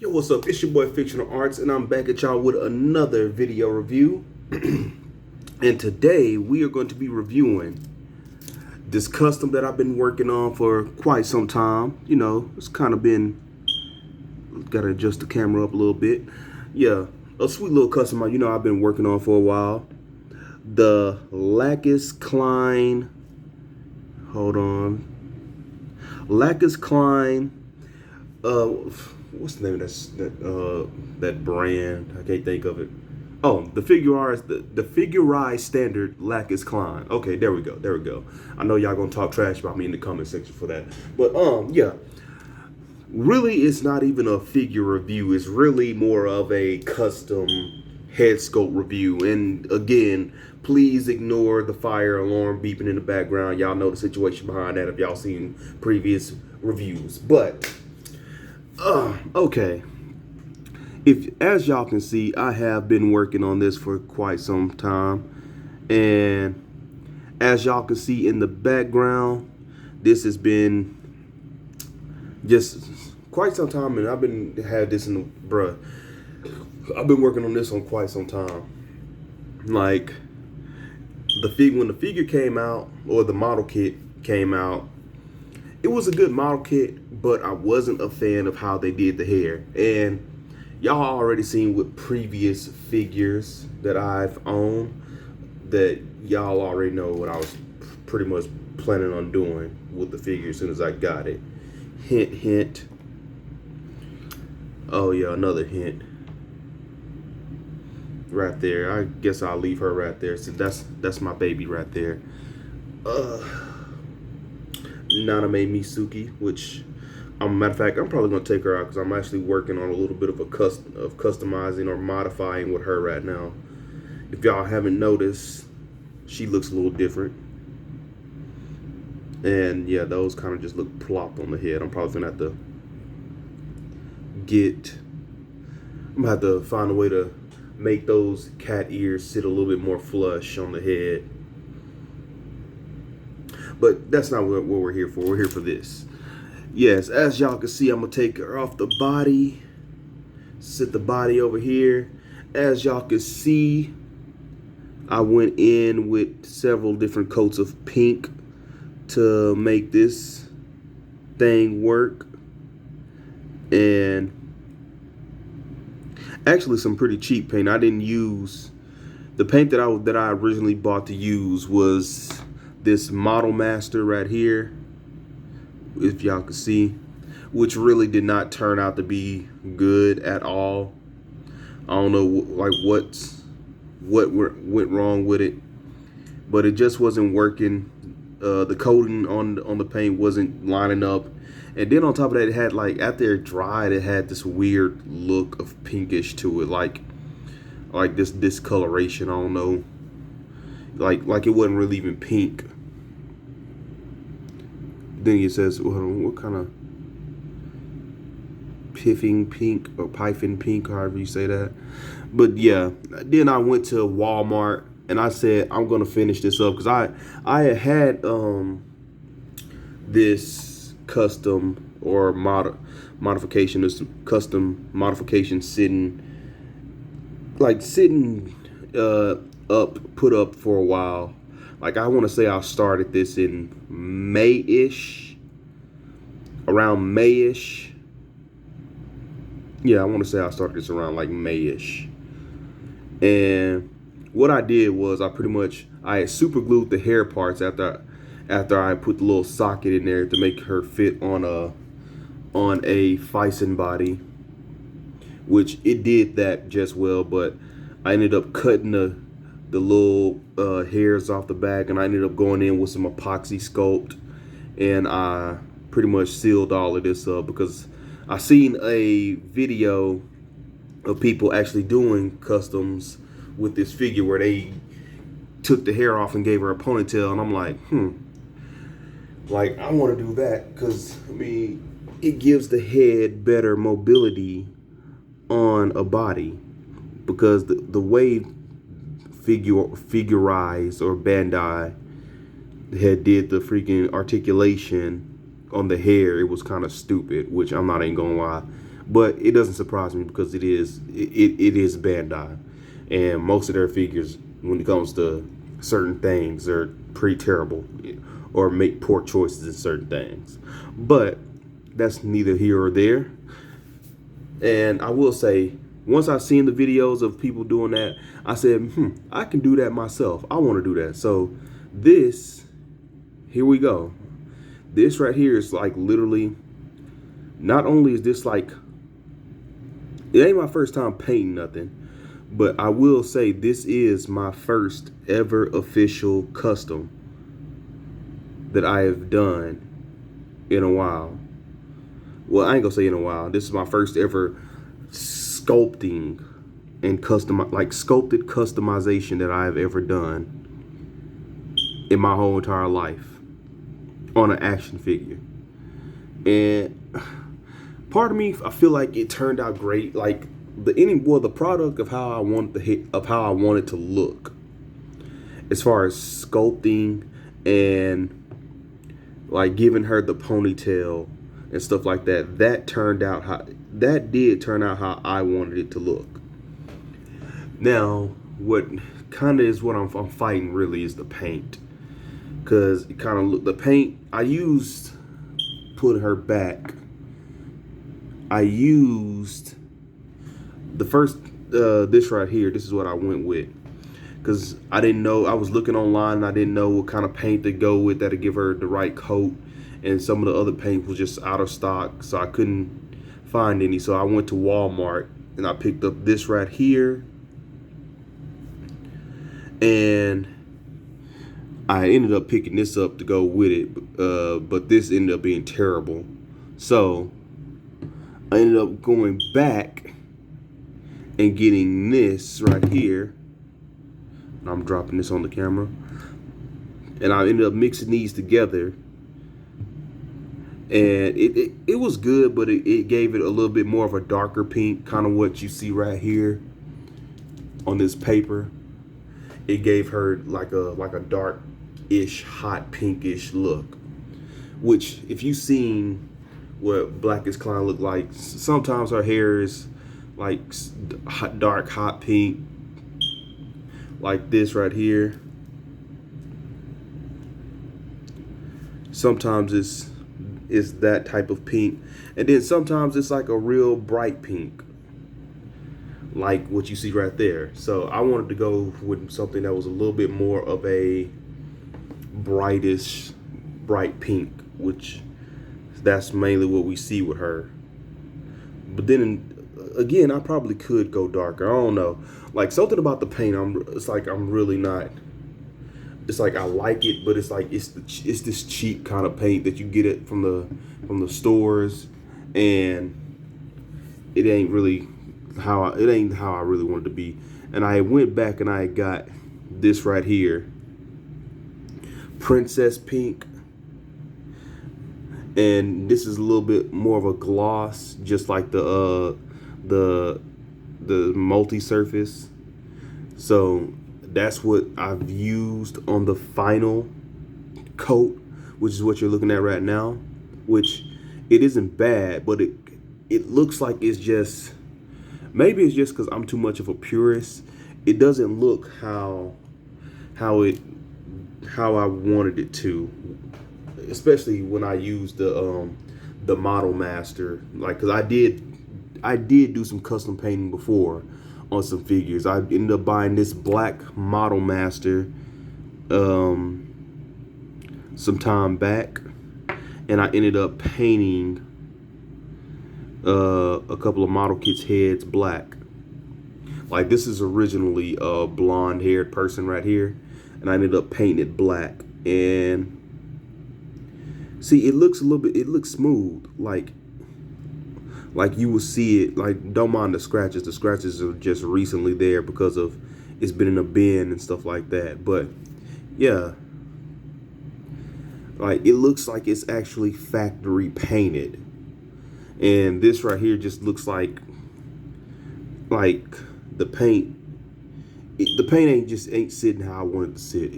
Yo, what's up? It's your boy Fictional Arts, and I'm back at y'all with another video review. And today we are going to be reviewing this custom that I've been working on for quite some time. You know, it's kind of been, gotta adjust the camera up a little bit. Yeah, a sweet little custom I've been working on for a while. The Lacus Clyne, hold on, Lacus Clyne, what's the name of that brand? I can't think of it. Oh, the figurized standard Lacus Clyne. Okay, there we go. I know y'all gonna talk trash about me in the comment section for that, but yeah. Really, it's not even a figure review. It's really more of a custom head sculpt review. And again, please ignore the fire alarm beeping in the background. Y'all know the situation behind that if y'all seen previous reviews. But okay, if as y'all can see, I have been working on this for quite some time, and as y'all can see in the background, this has been just quite some time, and I've been working on this on quite some time. Like when the figure came out, or the model kit came out, it was a good model kit, but I wasn't a fan of how they did the hair. And y'all already seen with previous figures that I've owned that y'all already know what I was pretty much planning on doing with the figure as soon as I got it. Hint, hint. Oh yeah, another hint. Right there. I guess I'll leave her right there. So that's my baby right there. Naname Misuki, which, matter of fact, I'm probably gonna take her out because I'm actually working on a little bit of customizing or modifying with her right now. If y'all haven't noticed, she looks a little different. And yeah, those kind of just look plopped on the head. I'm probably gonna have to find a way to make those cat ears sit a little bit more flush on the head. But that's not what we're here for. We're here for this. Yes, as y'all can see, I'm gonna take her off the body, sit the body over here. As y'all can see, I went in with several different coats of pink to make this thing work, and actually some pretty cheap paint. I didn't use the paint that I originally bought to use was this Model Master right here, if y'all can see, which really did not turn out to be good at all. I don't know like what went wrong with it, but it just wasn't working. The coating on the paint wasn't lining up, and then on top of that, it had, like, after it dried, it had this weird look of pinkish to it, like this discoloration. I don't know, like it wasn't really even pink. Then it says, what kind of piffing pink or piping pink, however you say that. But yeah, then I went to Walmart and I said I'm gonna finish this up because I had this custom or modification, this custom modification sitting put up for a while. Like, I want to say I started this in around May-ish. Yeah, I want to say I started this around like May-ish. And what I did was I had super glued the hair parts after I put the little socket in there to make her fit on a Fison body, which it did that just well, but I ended up cutting the little hairs off the back, and I ended up going in with some epoxy sculpt, and I pretty much sealed all of this up because I seen a video of people actually doing customs with this figure where they took the hair off and gave her a ponytail, and I'm like, like, I want to do that because, I mean, it gives the head better mobility on a body, because the way Figurized or Bandai had did the freaking articulation on the hair, it was kind of stupid, which I'm not even gonna lie. But it doesn't surprise me because it is Bandai, and most of their figures, when it comes to certain things, are pretty terrible or make poor choices in certain things. But that's neither here or there. And I will say, once I've seen the videos of people doing that, I said, I can do that myself. I want to do that. So this, here we go. This right here is like literally, not only is this like, it ain't my first time painting nothing, but I will say this is my first ever official custom that I have done in a while. Well, I ain't gonna say in a while. This is my first ever sculpting and sculpted customization that I have ever done in my whole entire life on an action figure. And part of me, I feel like it turned out great. Like the product of how I wanted to look, as far as sculpting and like giving her the ponytail and stuff like that. That did turn out how I wanted it to look. Now, what kind of is what I'm fighting really is the paint, because it kind of look, the paint I used, put her back. I used the first this right here. This is what I went with, because I didn't know. I was looking online and I didn't know what kind of paint to go with that'd give her the right coat, and some of the other paint was just out of stock, so I couldn't find any. So I went to Walmart and I picked up this right here, and I ended up picking this up to go with it, but this ended up being terrible. So I ended up going back and getting this right here. And I'm dropping this on the camera. And I ended up mixing these together. And it was good, but it gave it a little bit more of a darker pink, kind of what you see right here on this paper. It gave her like a dark-ish, hot pinkish look. Which, if you've seen what Lacus Clyne look like, sometimes her hair is like dark hot pink, like this right here. Sometimes it's that type of pink, and then sometimes it's like a real bright pink, like what you see right there. So I wanted to go with something that was a little bit more of a bright pink, which that's mainly what we see with her. But then again, I probably could go darker. I don't know. Like, something about the paint, I'm really not. It's like I like it, but it's like it's this cheap kind of paint that you get it from the stores, and it ain't really how I really wanted to be. And I went back and I got this right here, Princess Pink. And this is a little bit more of a gloss, just like the multi-surface. So that's what I've used on the final coat, which is what you're looking at right now. Which it isn't bad, but it looks like it's just, maybe it's just because I'm too much of a purist. It doesn't look how I wanted it to. Especially when I used the Model Master, like, because I did do some custom painting before on some figures. I ended up buying this black Model Master some time back, and I ended up painting a couple of model kits' heads black. Like, this is originally a blonde haired person right here, and I ended up painting it black. And see, it looks smooth, like you will see it. Like, don't mind the scratches. The scratches are just recently there because of it's been in a bin and stuff like that. But yeah, like, it looks like it's actually factory painted. And this right here just looks like the paint. The paint ain't sitting how I want it to sit.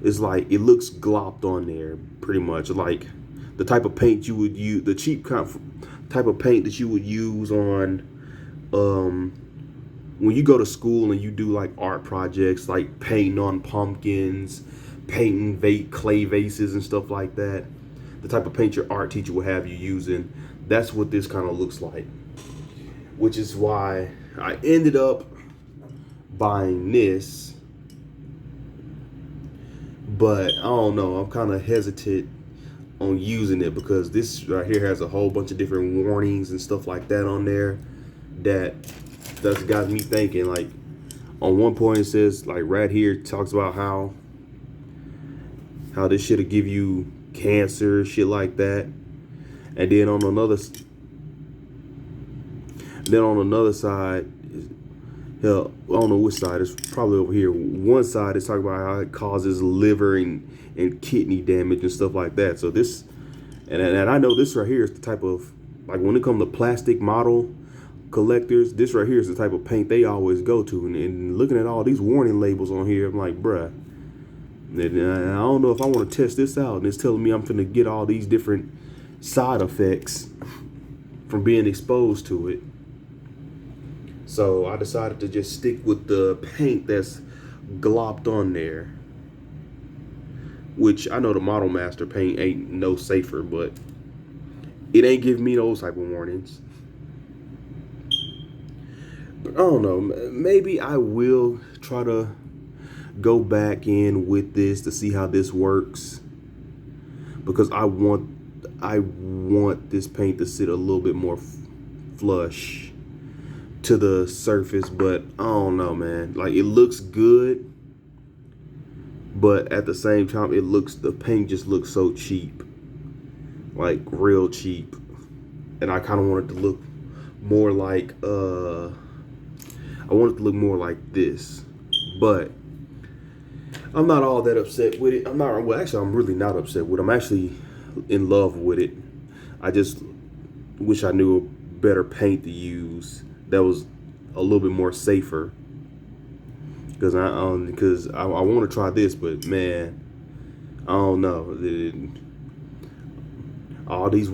It's like, it looks glopped on there, pretty much like the type of paint you would use, the cheap type of paint that you would use on when you go to school and you do like art projects, like painting on pumpkins, painting clay vases and stuff like that. The type of paint your art teacher will have you using. That's what this kind of looks like, which is why I ended up buying this. But I don't know, I'm kind of hesitant on using it because this right here has a whole bunch of different warnings and stuff like that on there that's got me thinking. Like on one point it says, like right here, it talks about how this shit'll give you cancer, shit like that. And then on another side, hell, I don't know which side, it's probably over here. One side is talking about how it causes liver and kidney damage and stuff like that. So this, and I know this right here is the type of, like when it comes to plastic model collectors, this right here is the type of paint they always go to. And looking at all these warning labels on here, I'm like, bruh, and I don't know if I want to test this out. And it's telling me I'm finna get all these different side effects from being exposed to it. So I decided to just stick with the paint that's glopped on there, which I know the Model Master paint ain't no safer, but it ain't giving me those type of warnings. But I don't know, maybe I will try to go back in with this to see how this works, because I want this paint to sit a little bit more flush to the surface. But I don't know, man, like it looks good, but at the same time the paint just looks so cheap, like real cheap. And I kind of want it to look more like I want it to look more like this. But I'm not all that upset with it. I'm really not upset with it. I'm actually in love with it. I just wish I knew a better paint to use that was a little bit more safer. Because I want to try this, but man, I don't know. All these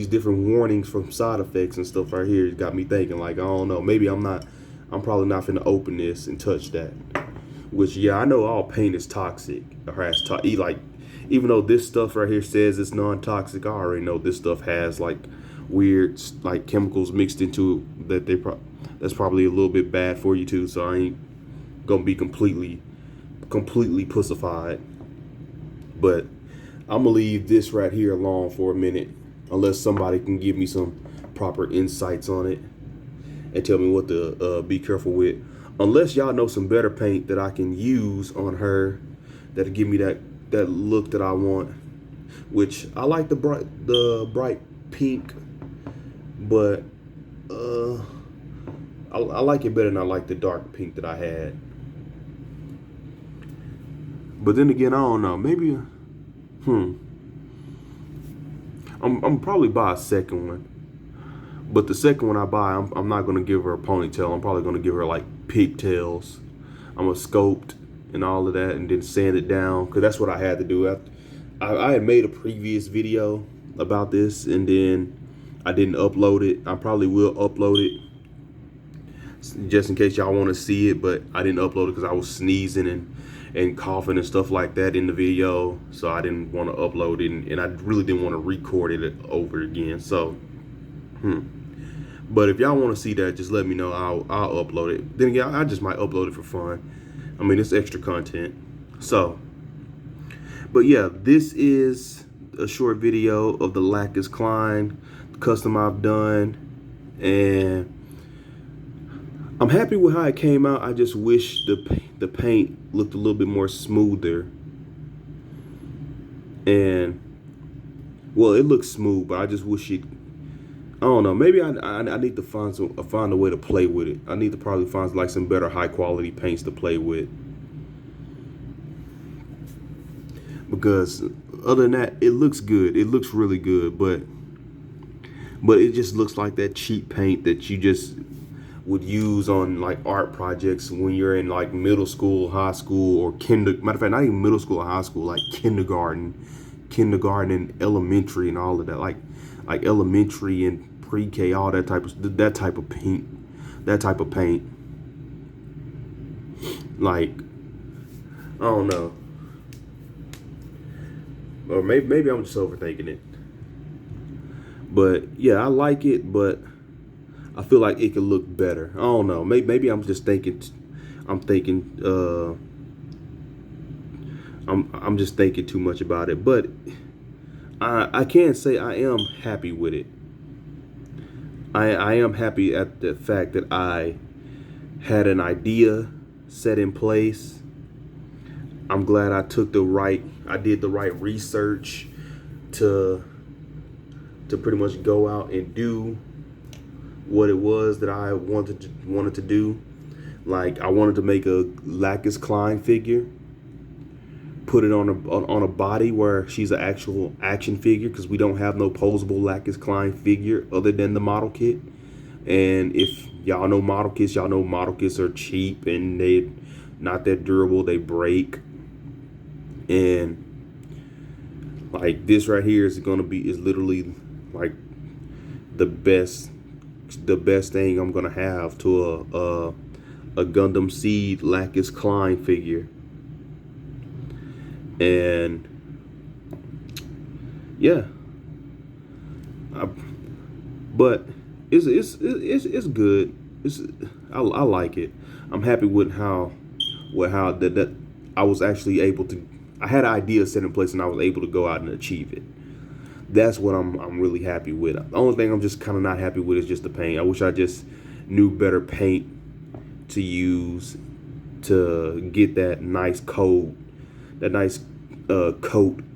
different warnings from side effects and stuff right here got me thinking, like, I don't know, maybe I'm probably not finna open this and touch that. Which, yeah, I know all paint is toxic, or has like, even though this stuff right here says it's non-toxic, I already know this stuff has like weird like chemicals mixed into it that's probably a little bit bad for you too. So I ain't gonna be completely pussified. But I'm gonna leave this right here alone for a minute, unless somebody can give me some proper insights on it and tell me what to be careful with. Unless y'all know some better paint that I can use on her that'll give me that look that I want. Which I like the bright pink, but I like it better than I like the dark pink that I had. But then again, I don't know. Maybe I'm probably buy a second one. But the second one I buy, I'm not gonna give her a ponytail. I'm probably gonna give her like pigtails. I'm gonna sculpt and all of that, and then sand it down, because that's what I had to do. I had made a previous video about this, and then I didn't upload it. I probably will upload it just in case y'all want to see it, but I didn't upload it because I was sneezing and coughing and stuff like that in the video, so I didn't want to upload it, and I really didn't want to record it over again. So but if y'all want to see that, just let me know. I'll upload it. Then again, I just might upload it for fun. I mean, it's extra content. So, but yeah, this is a short video of the Lacus Clyne custom I've done, and I'm happy with how it came out. I just wish the paint looked a little bit more smoother. And well, it looks smooth, but I just wish it. I don't know. Maybe I need to find a way to play with it. I need to probably find like some better high quality paints to play with. Because other than that, it looks good. It looks really good, but it just looks like that cheap paint that you just would use on like art projects when you're in like middle school, high school, or matter of fact, not even middle school or high school, like kindergarten and elementary and all of that. Like like elementary and pre-K, all that type of paint, Like, I don't know, or maybe I'm just overthinking it. But yeah, I like it, but I feel like it could look better. I don't know. Maybe I'm just thinking. I'm just thinking too much about it. But I can say I am happy with it. I am happy at the fact that I had an idea set in place. I'm glad I did the right research to pretty much go out and do what it was that I wanted to do. Like, I wanted to make a Lacus Clyne figure, put it on a body where she's an actual action figure, because we don't have no posable Lacus Clyne figure other than the model kit. And if y'all know model kits, y'all know model kits are cheap and they not that durable. They break. And like this right here is literally like the best thing I'm gonna have to a Gundam Seed Lacus Clyne figure. And yeah, but it's good. I like it. I'm happy with how that I was actually able to. I had an idea set in place and I was able to go out and achieve it. That's what I'm really happy with. The only thing I'm just kind of not happy with is just the paint. I wish I just knew better paint to use to get that nice coat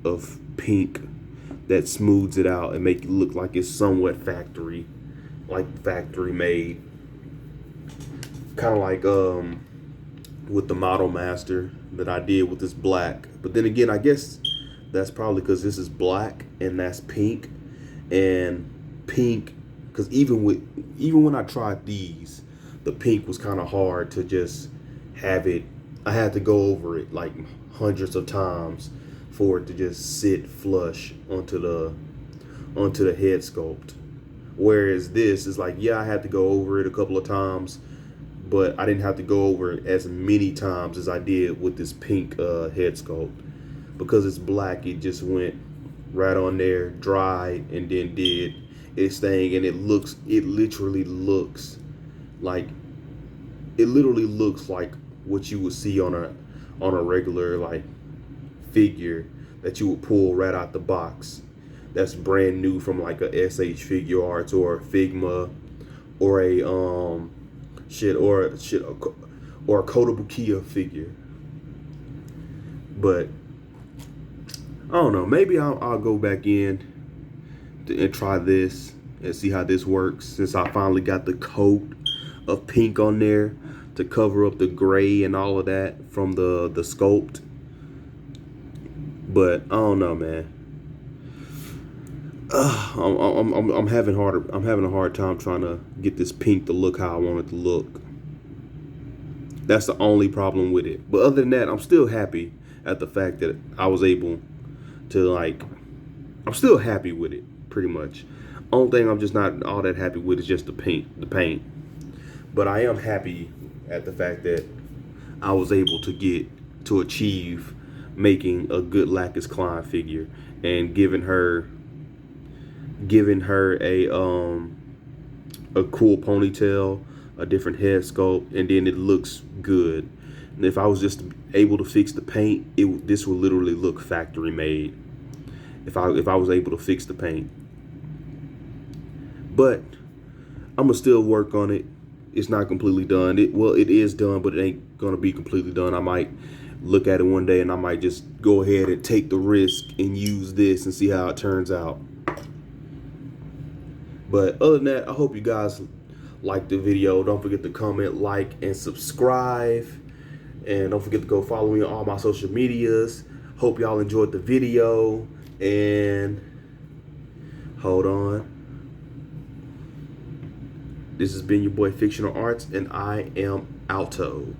of pink that smooths it out and make it look like it's somewhat factory made. Kind of like with the Model Master that I did with this black. But then again, I guess that's probably because this is black and that's pink. And pink, because even when I tried these, the pink was kind of hard to just have it. I had to go over it like hundreds of times for it to just sit flush onto the head sculpt. Whereas this is like, yeah, I had to go over it a couple of times, but I didn't have to go over it as many times as I did with this pink head sculpt. Because it's black, it just went right on there, dried, and then did its thing. And it literally looks like what you would see on a regular like figure that you would pull right out the box. That's brand new from like a SH Figure Arts or a Figma or a or a Kotobukiya figure. But I don't know. Maybe I'll go back in and try this and see how this works, since I finally got the coat of pink on there to cover up the gray and all of that from the sculpt. But I don't know, man. I'm having a hard time trying to get this pink to look how I want it to look. That's the only problem with it. But other than that, I'm still happy at the fact that I was able to, like, I'm still happy with it, pretty much. Only thing I'm just not all that happy with is just the paint. But I am happy at the fact that I was able to achieve making a good Lacus Clyne figure and giving her a cool ponytail, a different head sculpt, and then it looks good. And if I was just able to fix the paint, this would literally look factory made. If I was able to fix the paint. But I'm gonna still work on it. It's not completely done. It is done, but it ain't gonna be completely done. I might look at it one day and I might just go ahead and take the risk and use this and see how it turns out. But other than that, I hope you guys liked the video. Don't forget to comment, like, and subscribe. And don't forget to go follow me on all my social medias. Hope y'all enjoyed the video. And hold on. This has been your boy Fictional Arts, and I am Alto.